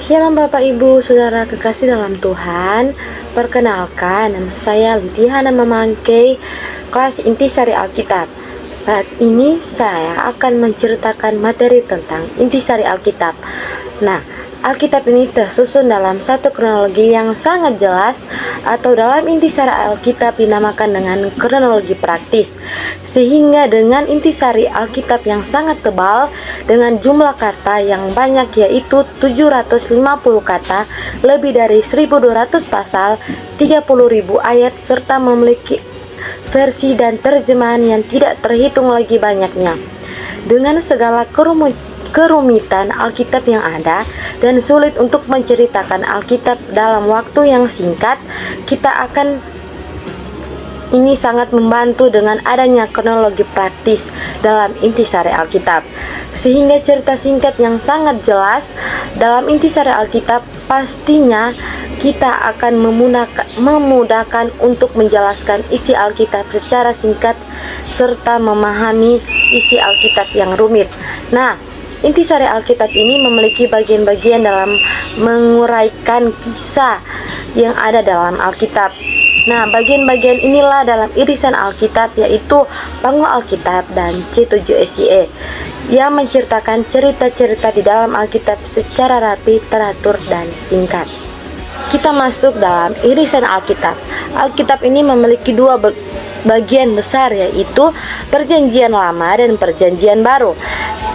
Shalom Bapak Ibu, Saudara kekasih dalam Tuhan. Perkenalkan, nama saya Lydia Hana Mamangkei, kelas Intisari Alkitab. Saat ini saya akan menceritakan materi tentang Intisari Alkitab. Nah, Alkitab ini tersusun dalam satu kronologi yang sangat jelas, atau dalam Intisari Alkitab dinamakan dengan kronologi praktis. Sehingga dengan Intisari Alkitab yang sangat tebal dengan jumlah kata yang banyak, yaitu 750 kata, lebih dari 1200 pasal, 30.000 ayat, serta memiliki versi dan terjemahan yang tidak terhitung lagi banyaknya. Dengan segala kerumitan Alkitab yang ada dan sulit untuk menceritakan Alkitab dalam waktu yang singkat, ini sangat membantu dengan adanya kronologi praktis dalam Intisari Alkitab, sehingga cerita singkat yang sangat jelas dalam Intisari Alkitab pastinya kita akan memudahkan untuk menjelaskan isi Alkitab secara singkat serta memahami isi Alkitab yang rumit. Nah, Intisari Alkitab ini memiliki bagian-bagian dalam menguraikan kisah yang ada dalam Alkitab. Nah, bagian-bagian inilah dalam irisan Alkitab, yaitu Panggung Alkitab dan C7SYE, yang menceritakan cerita-cerita di dalam Alkitab secara rapi, teratur, dan singkat. Kita masuk dalam irisan Alkitab. Alkitab ini memiliki dua bagian besar, yaitu Perjanjian Lama dan Perjanjian Baru.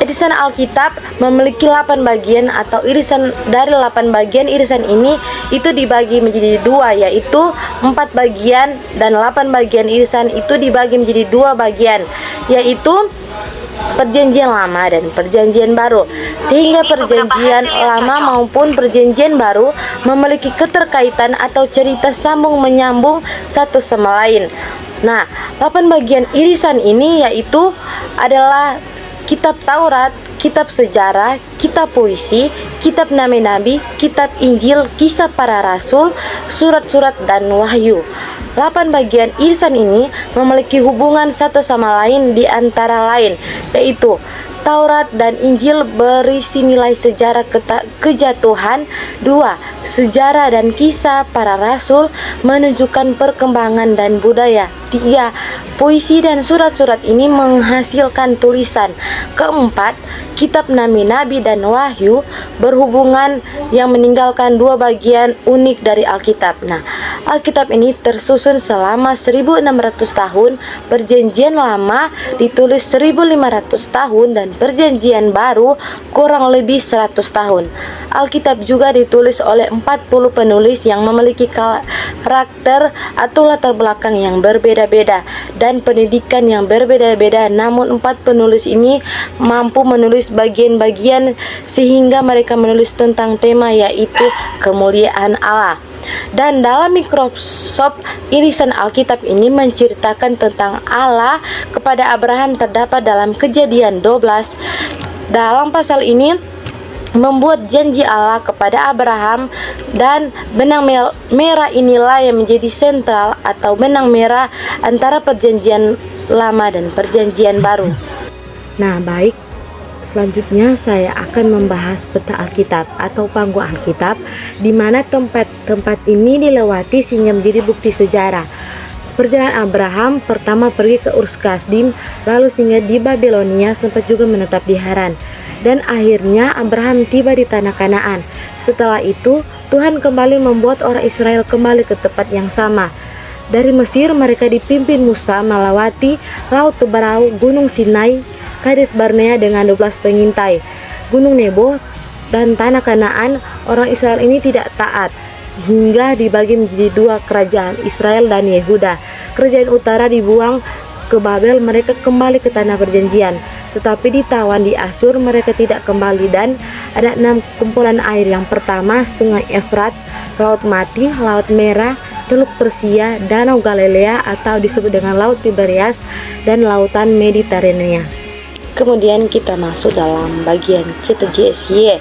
Irisan Alkitab memiliki 8 bagian, atau irisan dari 8 bagian irisan ini itu dibagi menjadi dua, yaitu 4 bagian, dan 8 bagian irisan itu dibagi menjadi 2 bagian, yaitu Perjanjian Lama dan Perjanjian Baru. Sehingga Perjanjian Lama maupun Perjanjian Baru memiliki keterkaitan atau cerita sambung menyambung satu sama lain. Nah, 8 bagian irisan ini yaitu adalah Kitab Taurat, Kitab Sejarah, Kitab Puisi, Kitab Nabi-Nabi, Kitab Injil, Kisah Para Rasul, Surat-surat, dan Wahyu. 8 bagian irisan ini memiliki hubungan satu sama lain, di antara lain yaitu Taurat dan Injil berisi nilai sejarah kejatuhan. 2. Sejarah dan kisah para rasul menunjukkan perkembangan dan budaya. 3. Puisi dan surat-surat ini menghasilkan tulisan. 4. Kitab Nabi-Nabi dan Wahyu berhubungan yang meninggalkan 2 bagian unik dari Alkitab. Nah, Alkitab ini tersusun selama 1600 tahun, Perjanjian Lama ditulis 1500 tahun, dan Perjanjian Baru kurang lebih 100 tahun. Alkitab juga ditulis oleh 40 penulis yang memiliki karakter atau latar belakang yang berbeda-beda dan pendidikan yang berbeda-beda, namun 4 penulis ini mampu menulis bagian-bagian sehingga mereka menulis tentang tema, yaitu kemuliaan Allah. Dan dalam Microsoft irisan Alkitab ini menceritakan tentang Allah kepada Abraham terdapat dalam Kejadian 12. Dalam pasal ini membuat janji Allah kepada Abraham, dan benang merah inilah yang menjadi sentral atau benang merah antara Perjanjian Lama dan Perjanjian Baru. Nah, baik. Selanjutnya saya akan membahas peta Alkitab atau panggung Alkitab, di mana tempat ini dilewati sehingga menjadi bukti sejarah. Perjalanan Abraham pertama pergi ke Ur Kasdim, lalu singgah di Babilonia, sempat juga menetap di Haran, dan akhirnya Abraham tiba di tanah Kanaan. Setelah itu Tuhan kembali membuat orang Israel kembali ke tempat yang sama. Dari Mesir mereka dipimpin Musa melewati Laut Teberau, Gunung Sinai, Kades Barnea dengan 12 pengintai, Gunung Nebo, dan tanah Kanaan. Orang Israel ini tidak taat sehingga dibagi menjadi 2 kerajaan, Israel dan Yehuda. Kerajaan utara dibuang ke Babel, mereka kembali ke tanah perjanjian, tetapi ditawan di Asyur, mereka tidak kembali. Dan ada 6 kumpulan air. Yang pertama Sungai Efrat, Laut Mati, Laut Merah, Teluk Persia, Danau Galilea atau disebut dengan Laut Tiberias, dan Lautan Mediterania. Kemudian kita masuk dalam bagian C7SY.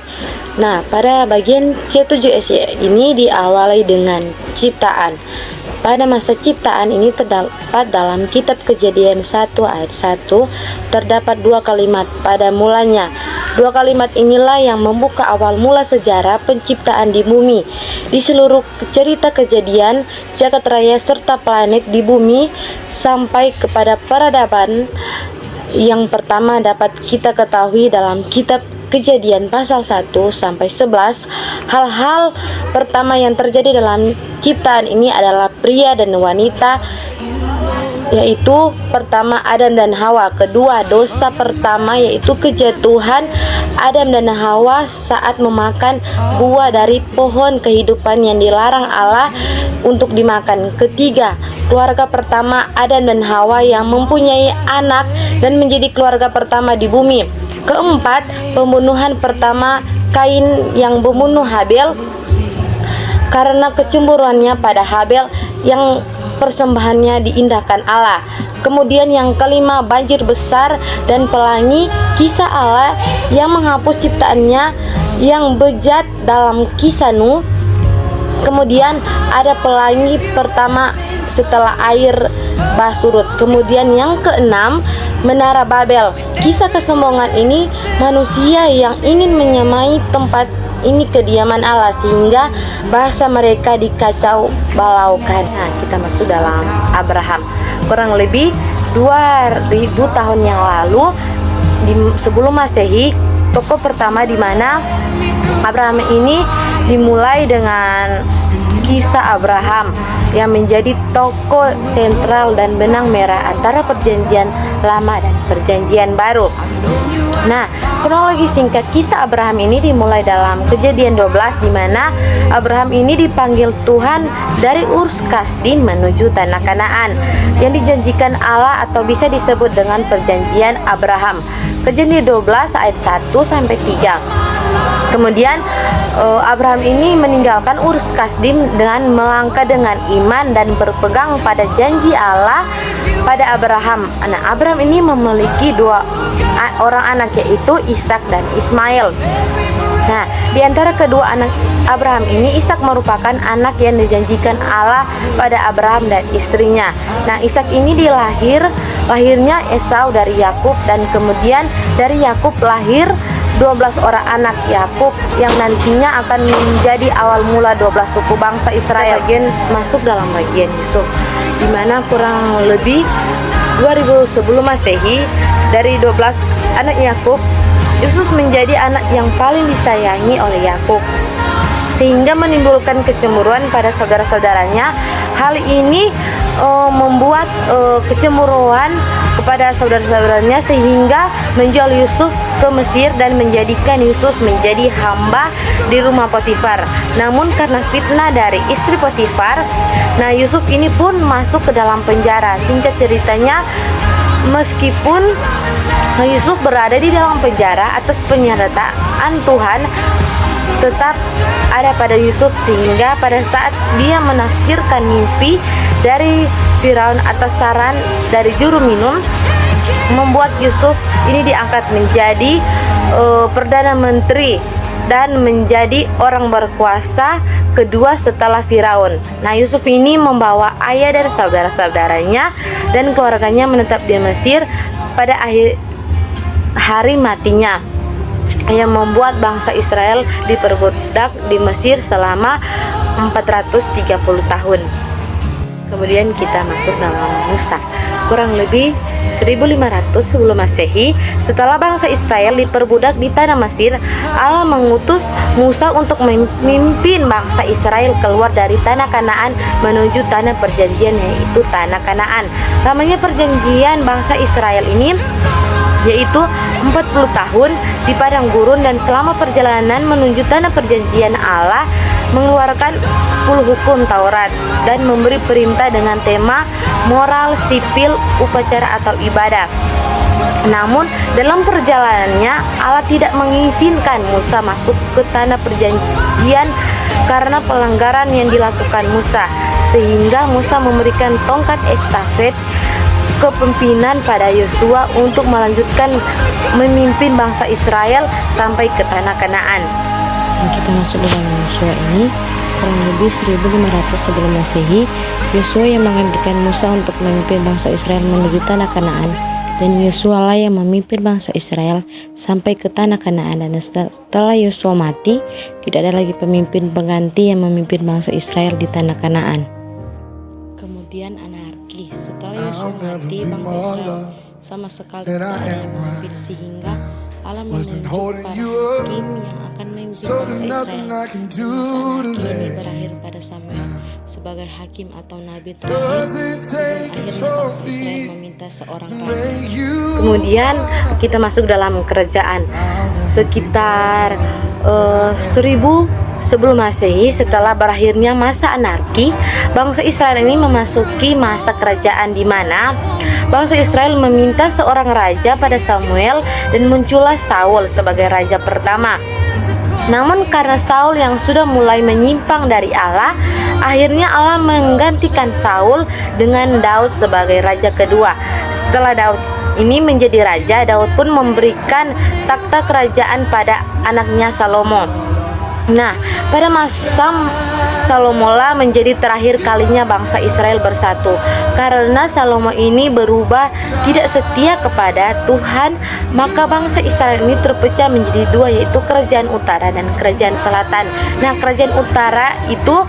Nah, pada bagian C7SY ini diawali dengan ciptaan. Pada masa ciptaan ini terdapat dalam kitab Kejadian 1 ayat 1 terdapat 2 kalimat pada mulanya. Dua kalimat inilah yang membuka awal mula sejarah penciptaan di bumi. Di seluruh cerita kejadian, jagat raya serta planet di bumi sampai kepada peradaban yang pertama dapat kita ketahui dalam kitab Kejadian pasal 1 sampai 11. Hal-hal pertama yang terjadi dalam ciptaan ini adalah pria dan wanita, yaitu pertama Adam dan Hawa. Kedua, dosa pertama yaitu kejatuhan Adam dan Hawa saat memakan buah dari pohon kehidupan yang dilarang Allah untuk dimakan. Ketiga, keluarga pertama Adam dan Hawa yang mempunyai anak dan menjadi keluarga pertama di bumi. Keempat, pembunuhan pertama Kain yang membunuh Habel karena kecemburuannya pada Habel yang persembahannya diindahkan Allah. Kemudian yang kelima, banjir besar dan pelangi, kisah Allah yang menghapus ciptaannya yang bejat dalam kisah Nuh. Kemudian ada pelangi pertama setelah air bah surut. Kemudian yang keenam, Menara Babel. Kisah kesombongan ini manusia yang ingin menyamai tempat ini kediaman Allah sehingga bahasa mereka dikacau balaukan. Nah, kita masuk dalam Abraham. Kurang lebih 2000 tahun yang lalu sebelum Masehi, tokoh pertama di mana Abraham ini dimulai dengan kisah Abraham yang menjadi tokoh sentral dan benang merah antara perjanjian lama dan perjanjian baru. Nah, kronologi singkat kisah Abraham ini dimulai dalam Kejadian 12 di mana Abraham ini dipanggil Tuhan dari Ur Kasdim menuju tanah Kanaan yang dijanjikan Allah atau bisa disebut dengan perjanjian Abraham. Kejadian 12 ayat 1 sampai 3. Kemudian Abraham ini meninggalkan Ur Kasdim dengan melangkah dengan iman dan berpegang pada janji Allah pada Abraham. Nah, Abraham ini memiliki dua orang anak yaitu Ishak dan Ismail. Nah, di antara kedua anak Abraham ini, Ishak merupakan anak yang dijanjikan Allah pada Abraham dan istrinya. Nah, Ishak ini lahirnya Esau dari Yakub dan kemudian dari Yakub lahir 12 orang anak Yakub yang nantinya akan menjadi awal mula 12 suku bangsa Israel. Masuk dalam bagian Yusuf, di mana kurang lebih 2000 sebelum Masehi, dari 12 anak Yakub, Yusuf menjadi anak yang paling disayangi oleh Yakub sehingga menimbulkan kecemburuan pada saudara-saudaranya. Hal ini membuat kecemburuan kepada saudara-saudaranya sehingga menjual Yusuf ke Mesir dan menjadikan Yusuf menjadi hamba di rumah Potifar. Namun karena fitnah dari istri Potifar, nah Yusuf ini pun masuk ke dalam penjara. Singkat ceritanya, meskipun Yusuf berada di dalam penjara, atas penyertaan Tuhan tetap ada pada Yusuf sehingga pada saat dia menafsirkan mimpi dari Firaun atas saran dari juru minum, membuat Yusuf ini diangkat menjadi perdana menteri dan menjadi orang berkuasa kedua setelah Firaun. Nah, Yusuf ini membawa ayah dan saudara-saudaranya dan keluarganya menetap di Mesir pada akhir hari matinya, yang membuat bangsa Israel diperbudak di Mesir selama 430 tahun. Kemudian kita masuk dalam Musa. Kurang lebih 1500 sebelum Masehi, setelah bangsa Israel diperbudak di tanah Mesir, Allah mengutus Musa untuk memimpin bangsa Israel keluar dari tanah Kanaan menuju tanah perjanjian, yaitu tanah Kanaan. Lamanya perjanjian bangsa Israel ini yaitu 40 tahun di padang gurun, dan selama perjalanan menuju tanah perjanjian Allah mengeluarkan 10 hukum Taurat dan memberi perintah dengan tema moral, sipil, upacara atau ibadah. Namun dalam perjalanannya Allah tidak mengizinkan Musa masuk ke tanah perjanjian karena pelanggaran yang dilakukan Musa, sehingga Musa memberikan tongkat estafet kepemimpinan pada Yosua untuk melanjutkan memimpin bangsa Israel sampai ke tanah Kanaan. Kita masuk dalam Yosua ini kurang lebih 1500 sebelum Masehi. Yosua yang menggantikan Musa untuk memimpin bangsa Israel menuju tanah Kanaan. dan Yosua lah yang memimpin bangsa Israel sampai ke tanah Kanaan. Dan setelah Yosua mati, tidak ada lagi pemimpin pengganti yang memimpin bangsa Israel di tanah Kanaan. Kemudian anarki. Setelah Yosua mati, bangsa Israel sama sekali tidak ada yang memimpin, sehingga Allah menunjuk para hakim yang akan memimpin bangsa Israel. Dan masa anarki ini berakhir pada Samuel sebagai hakim atau nabi terakhir, dan akhirnya bangsa Israel meminta seorang raja. Kemudian kita masuk dalam kerajaan sekitar 1000 sebelum Masehi. Setelah berakhirnya masa anarki, bangsa Israel ini memasuki masa kerajaan di mana bangsa Israel meminta seorang raja pada Samuel, dan muncullah Saul sebagai raja pertama. Namun karena Saul yang sudah mulai menyimpang dari Allah, akhirnya Allah menggantikan Saul dengan Daud sebagai raja kedua. Setelah Daud ini menjadi raja, Daud pun memberikan takhta kerajaan pada anaknya Salomo. Nah, pada masa Salomo lah menjadi terakhir kalinya bangsa Israel bersatu. Karena Salomo ini berubah tidak setia kepada Tuhan, maka bangsa Israel ini terpecah menjadi dua, yaitu kerajaan utara dan kerajaan selatan. Nah, kerajaan utara itu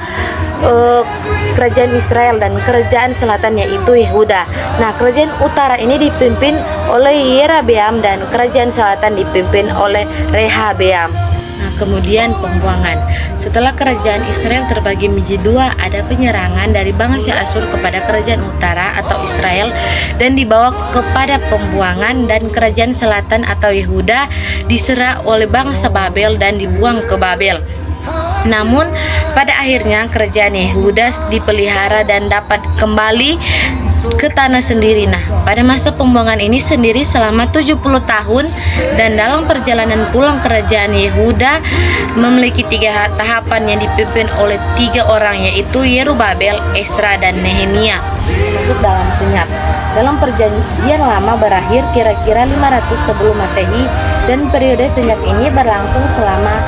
kerajaan Israel, dan kerajaan selatan yaitu Yehuda. Nah, kerajaan utara ini dipimpin oleh Yerobeam dan kerajaan selatan dipimpin oleh Rehabeam. Nah, kemudian pembuangan. Setelah kerajaan Israel terbagi menjadi dua, ada penyerangan dari bangsa Asyur kepada kerajaan utara atau Israel dan dibawa kepada pembuangan, dan kerajaan selatan atau Yehuda diserah oleh bangsa Babel dan dibuang ke Babel. Namun pada akhirnya kerajaan Yehuda dipelihara dan dapat kembali ke tanah sendiri. Nah, pada masa pembuangan ini sendiri selama 70 tahun, dan dalam perjalanan pulang kerajaan Yehuda memiliki 3 tahapan yang dipimpin oleh 3 orang, yaitu Yerubabel, Esra, dan Nehemia. Masuk dalam senyap. Dalam perjanjian lama berakhir kira-kira 500 sebelum Masehi, dan periode senyap ini berlangsung selama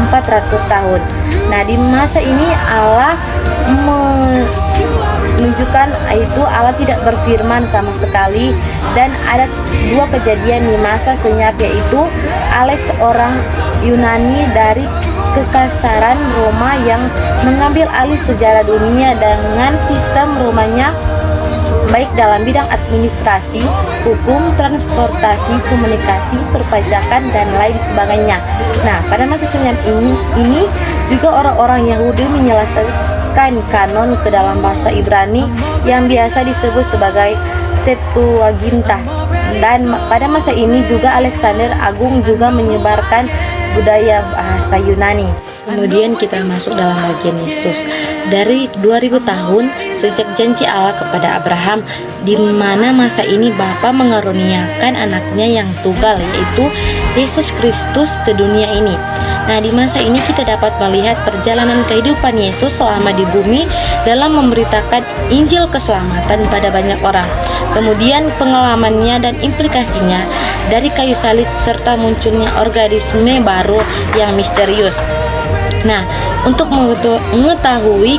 400 tahun. Nah, di masa ini Allah menunjukkan itu Allah tidak berfirman sama sekali, dan ada 2 kejadian di masa senyap, yaitu Alex, orang Yunani dari kekasaran Roma yang mengambil alih sejarah dunia dengan sistem Romanya, baik dalam bidang administrasi, hukum, transportasi, komunikasi, perpajakan, dan lain sebagainya. Nah, pada masa senyap ini juga orang-orang Yahudi menyelesaikan kanon ke dalam bahasa Ibrani yang biasa disebut sebagai Septuaginta. Dan pada masa ini juga Alexander Agung juga menyebarkan budaya bahasa Yunani. Kemudian kita masuk dalam bagian Yesus. Dari 2000 tahun sejak janji Allah kepada Abraham, di mana masa ini Bapa mengaruniakan anaknya yang tunggal, yaitu Yesus Kristus, ke dunia ini. Nah, di masa ini kita dapat melihat perjalanan kehidupan Yesus selama di bumi dalam memberitakan Injil keselamatan pada banyak orang. Kemudian pengalamannya dan implikasinya dari kayu salib serta munculnya organisme baru yang misterius. Nah, untuk mengetahui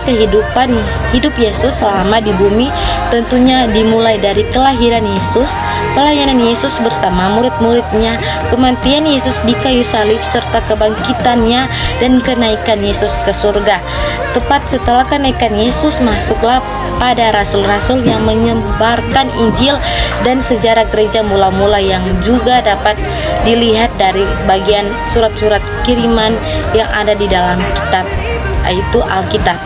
hidup Yesus selama di bumi, tentunya dimulai dari kelahiran Yesus, pelayanan Yesus bersama murid-muridnya, kematian Yesus di kayu salib, serta kebangkitannya dan kenaikan Yesus ke surga. Tepat setelah kenaikan Yesus, masuklah pada rasul-rasul yang menyebarkan Injil dan sejarah gereja mula-mula, yang juga dapat dilihat dari bagian surat-surat kiriman yang ada di dalam kitab, yaitu Alkitab.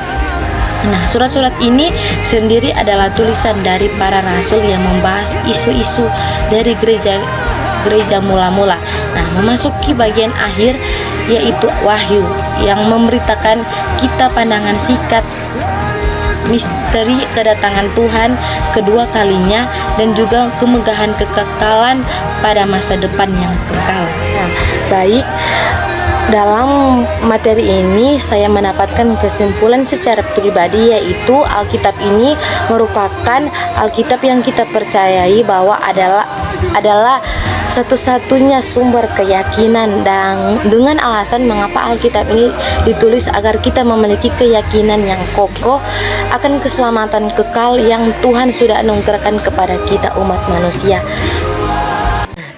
Nah, surat-surat ini sendiri adalah tulisan dari para rasul yang membahas isu-isu dari gereja mula-mula. Nah, memasuki bagian akhir, yaitu Wahyu, yang memberitakan kita pandangan singkat misteri kedatangan Tuhan kedua kalinya, dan juga kemegahan kekekalan pada masa depan yang kekal. Nah, baik, dalam materi ini saya mendapatkan kesimpulan secara pribadi, yaitu Alkitab ini merupakan Alkitab yang kita percayai bahwa adalah satu-satunya sumber keyakinan, dan dengan alasan mengapa Alkitab ini ditulis agar kita memiliki keyakinan yang kokoh akan keselamatan kekal yang Tuhan sudah anugerahkan kepada kita umat manusia.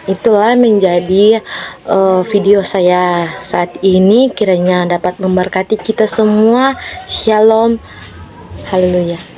itulah menjadi video saya saat ini, kiranya dapat memberkati kita semua. Shalom, haleluya.